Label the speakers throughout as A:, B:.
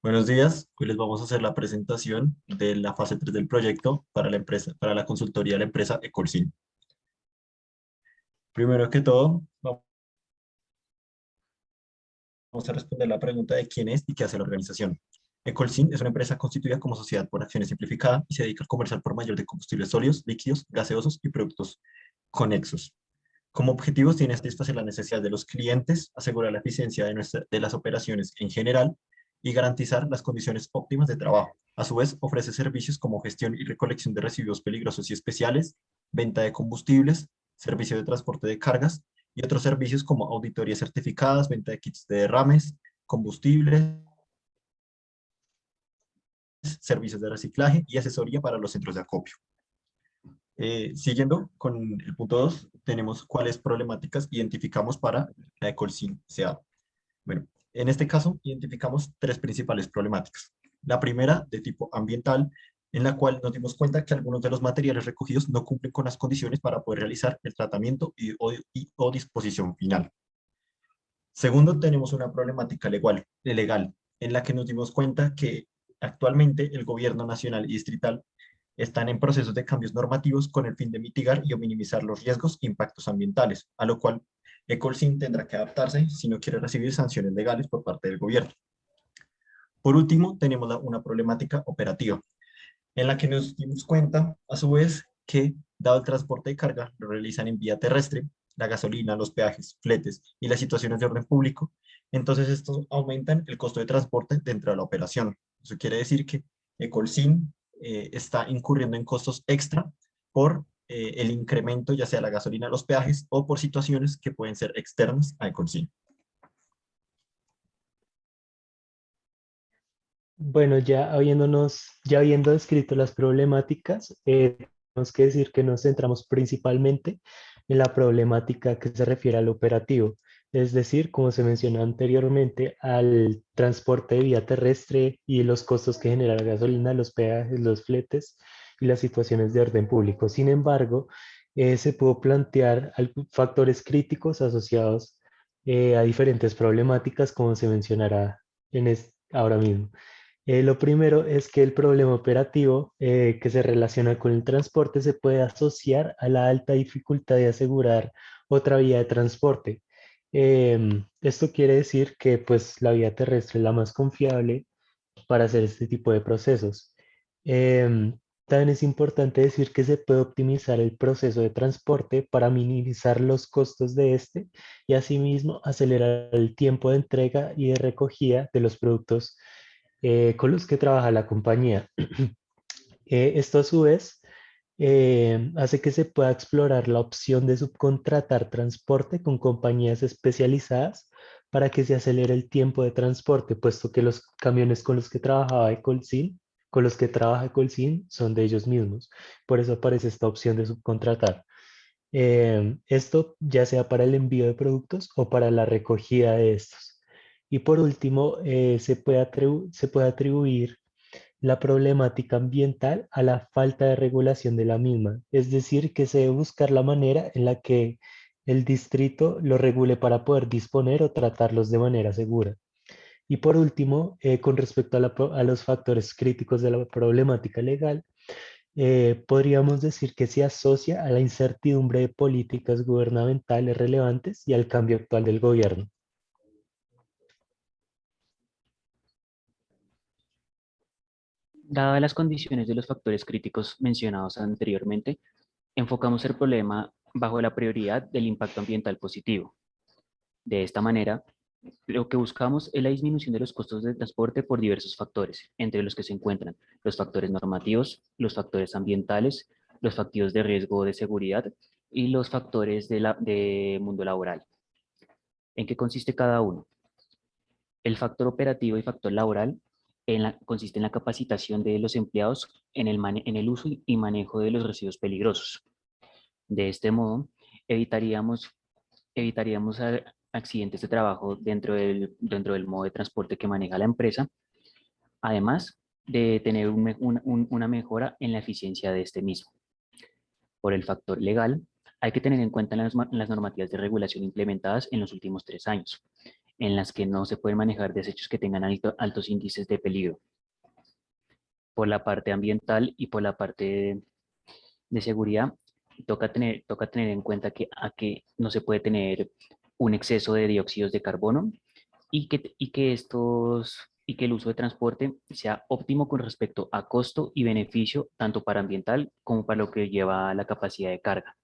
A: Buenos días, hoy les vamos a hacer la presentación de la fase 3 del proyecto para la empresa, para la consultoría de la empresa Ecolsin. Primero que todo, vamos a responder la pregunta de quién es y qué hace la organización. Ecolsin es una empresa constituida como sociedad por acciones simplificada y se dedica al comercio al por mayor de combustibles sólidos, líquidos, gaseosos y productos conexos. Como objetivos tiene satisfacer las necesidades de los clientes, asegurar la eficiencia de las operaciones en general y garantizar las condiciones óptimas de trabajo. A su vez, ofrece servicios como gestión y recolección de residuos peligrosos y especiales, venta de combustibles, servicio de transporte de cargas y otros servicios como auditorías certificadas, venta de kits de derrames, combustibles, servicios de reciclaje y asesoría para los centros de acopio. Siguiendo con el punto 2, tenemos cuáles problemáticas identificamos para la Ecolsin CA. Bueno, en este caso identificamos tres principales problemáticas. La primera, de tipo ambiental, en la cual nos dimos cuenta que algunos de los materiales recogidos no cumplen con las condiciones para poder realizar el tratamiento o disposición final. Segundo, tenemos una problemática legal, en la que nos dimos cuenta que actualmente el gobierno nacional y distrital están en procesos de cambios normativos con el fin de mitigar y o minimizar los riesgos e impactos ambientales, a lo cual Ecolsin tendrá que adaptarse si no quiere recibir sanciones legales por parte del gobierno. Por último, tenemos una problemática operativa, en la que nos dimos cuenta, a su vez, que dado el transporte de carga lo realizan en vía terrestre, la gasolina, los peajes, fletes y las situaciones de orden público, entonces estos aumentan el costo de transporte dentro de la operación. Eso quiere decir que Ecolsin está incurriendo en costos extra por el incremento, ya sea la gasolina, los peajes o por situaciones que pueden ser externas a Ecolsin.
B: Bueno, ya habiendo descrito las problemáticas, tenemos que decir que nos centramos principalmente en la problemática que se refiere al operativo, es decir, como se mencionó anteriormente, al transporte de vía terrestre y los costos que genera la gasolina, los peajes, los fletes y las situaciones de orden público. Sin embargo, se pudo plantear factores críticos asociados a diferentes problemáticas, como se mencionará ahora mismo. Lo primero es que el problema operativo que se relaciona con el transporte se puede asociar a la alta dificultad de asegurar otra vía de transporte. Esto quiere decir que pues, la vía terrestre es la más confiable para hacer este tipo de procesos. También es importante decir que se puede optimizar el proceso de transporte para minimizar los costos de este y asimismo acelerar el tiempo de entrega y de recogida de los productos con los que trabaja la compañía. Esto a su vez hace que se pueda explorar la opción de subcontratar transporte con compañías especializadas para que se acelere el tiempo de transporte, puesto que los camiones con los que trabaja Ecolsin son de ellos mismos. Por eso aparece esta opción de subcontratar. Esto ya sea para el envío de productos o para la recogida de estos. Y por último, se puede atribuir la problemática ambiental a la falta de regulación de la misma, es decir, que se debe buscar la manera en la que el distrito lo regule para poder disponer o tratarlos de manera segura. Y por último, con respecto a los factores críticos de la problemática legal, podríamos decir que se asocia a la incertidumbre de políticas gubernamentales relevantes y al cambio actual del gobierno.
C: Dadas las condiciones de los factores críticos mencionados anteriormente, enfocamos el problema bajo la prioridad del impacto ambiental positivo. De esta manera, lo que buscamos es la disminución de los costos de transporte por diversos factores, entre los que se encuentran los factores normativos, los factores ambientales, los factores de riesgo de seguridad y los factores de mundo laboral. ¿En qué consiste cada uno? El factor operativo y factor laboral consiste en la capacitación de los empleados en el uso y manejo de los residuos peligrosos. De este modo, evitaríamos, evitaríamos accidentes de trabajo dentro del modo de transporte que maneja la empresa, además de tener una mejora en la eficiencia de este mismo. Por el factor legal, hay que tener en cuenta las normativas de regulación implementadas en los últimos 3 años. en las que no se pueden manejar desechos que tengan altos índices de peligro. Por la parte ambiental y por la parte de seguridad, toca tener en cuenta que no se puede tener un exceso de dióxidos de carbono y que el uso de transporte sea óptimo con respecto a costo y beneficio, tanto para ambiental como para lo que lleva la capacidad de carga.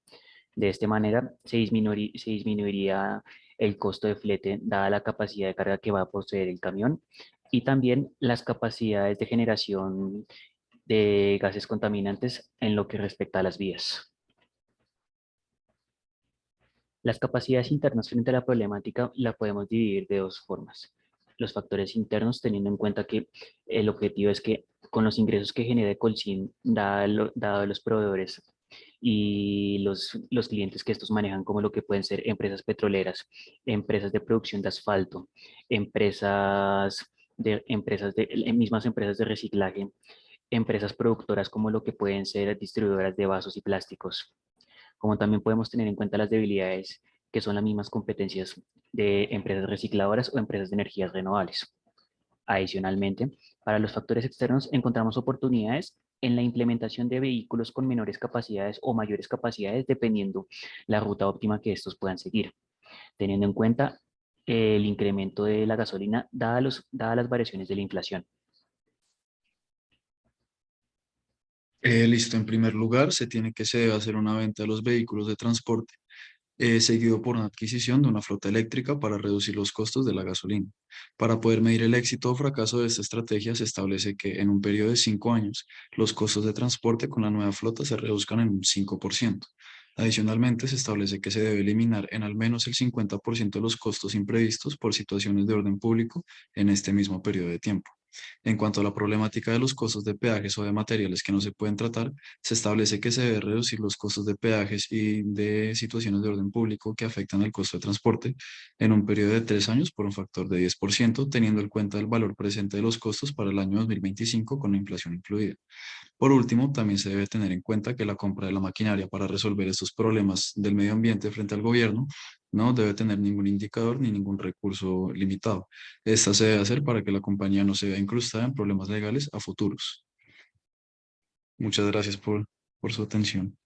C: De esta manera, se disminuiría el costo de flete dada la capacidad de carga que va a poseer el camión y también las capacidades de generación de gases contaminantes en lo que respecta a las vías. Las capacidades internas frente a la problemática la podemos dividir de dos formas. Los factores internos, teniendo en cuenta que el objetivo es que con los ingresos que genera Colsin, dado los proveedores y los clientes que estos manejan, como lo que pueden ser empresas petroleras, empresas de producción de asfalto, mismas empresas de reciclaje, empresas productoras como lo que pueden ser distribuidoras de vasos y plásticos, como también podemos tener en cuenta las debilidades que son las mismas competencias de empresas recicladoras o empresas de energías renovables. Adicionalmente, para los factores externos encontramos oportunidades en la implementación de vehículos con menores capacidades o mayores capacidades dependiendo la ruta óptima que estos puedan seguir, teniendo en cuenta el incremento de la gasolina dadas las variaciones de la inflación.
D: Listo, en primer lugar, se debe hacer una venta de los vehículos de transporte, seguido por una adquisición de una flota eléctrica para reducir los costos de la gasolina. Para poder medir el éxito o fracaso de esta estrategia, se establece que en un periodo de 5 años, los costos de transporte con la nueva flota se reduzcan en un 5%. Adicionalmente, se establece que se debe eliminar en al menos el 50% de los costos imprevistos por situaciones de orden público en este mismo periodo de tiempo. En cuanto a la problemática de los costos de peajes o de materiales que no se pueden tratar, se establece que se debe reducir los costos de peajes y de situaciones de orden público que afectan el costo de transporte en un periodo de 3 años por un factor de 10%, teniendo en cuenta el valor presente de los costos para el año 2025 con la inflación incluida. Por último, también se debe tener en cuenta que la compra de la maquinaria para resolver estos problemas del medio ambiente frente al gobierno no debe tener ningún indicador ni ningún recurso limitado. Esta se debe hacer para que la compañía no se vea incrustada en problemas legales a futuros. Muchas gracias por su atención.